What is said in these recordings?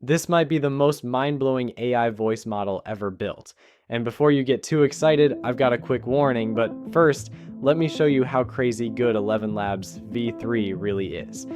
This might be the most mind-blowing AI voice model ever built. And before you get too excited, I've got a quick warning, but first, let me show you how crazy good ElevenLabs V3 really is.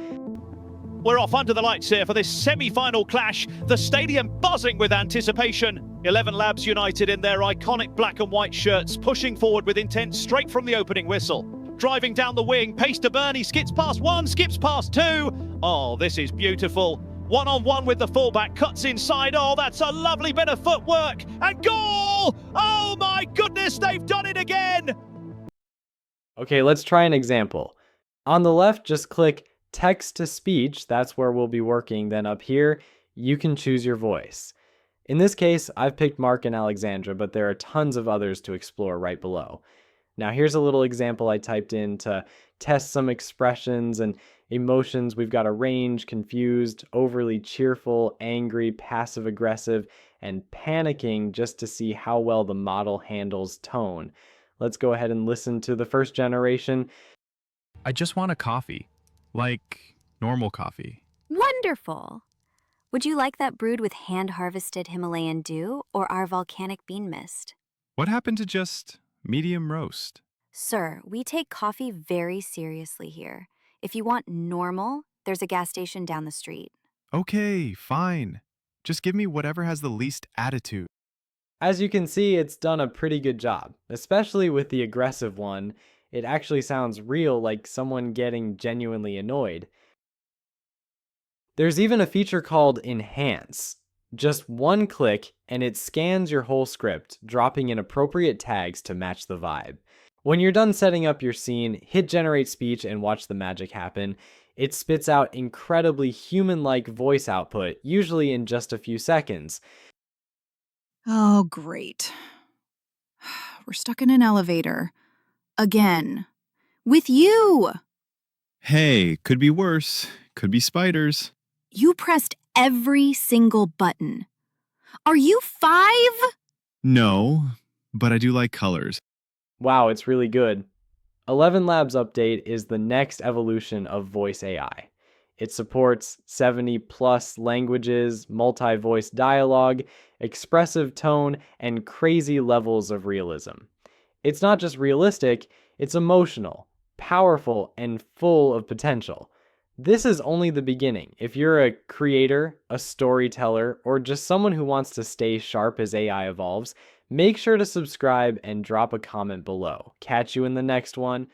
We're off under the lights here for this semi-final clash, the stadium buzzing with anticipation. ElevenLabs united in their iconic black and white shirts, pushing forward with intent straight from the opening whistle. Driving down the wing, pace to burn, he skips past one, skips past two. Oh, this is beautiful. One-on-one with the fullback, cuts inside. Oh, that's a lovely bit of footwork. And goal! Oh my goodness, they've done it again! Okay, let's try an example. On the left, just click text to speech. That's where we'll be working. Then up here, you can choose your voice. In this case, I've picked Mark and Alexandra, but there are tons of others to explore right below. Now here's a little example I typed in to test some expressions and emotions. We've got a range: confused, overly cheerful, angry, passive-aggressive, and panicking, just to see how well the model handles tone. Let's go ahead and listen to the first generation. I just want a coffee. Like normal coffee. Wonderful! Would you like that brewed with hand-harvested Himalayan dew or our volcanic bean mist? What happened to just medium roast? Sir, we take coffee very seriously here. If you want normal, there's a gas station down the street. Okay, fine. Just give me whatever has the least attitude. As you can see, it's done a pretty good job, especially with the aggressive one. It actually sounds real, like someone getting genuinely annoyed. There's even a feature called Enhance. Just one click and it scans your whole script, dropping in appropriate tags to match the vibe. When you're done setting up your scene, hit Generate Speech and watch the magic happen. It spits out incredibly human-like voice output, usually in just a few seconds. Oh, great. We're stuck in an elevator. Again. With you! Hey, could be worse. Could be spiders. You pressed every single button. Are you 5? No, but I do like colors. Wow, it's really good. ElevenLabs Update is the next evolution of voice AI. It supports 70+ languages, multi-voice dialogue, expressive tone, and crazy levels of realism. It's not just realistic, it's emotional, powerful, and full of potential. This is only the beginning. If you're a creator, a storyteller, or just someone who wants to stay sharp as AI evolves, make sure to subscribe and drop a comment below. Catch you in the next one.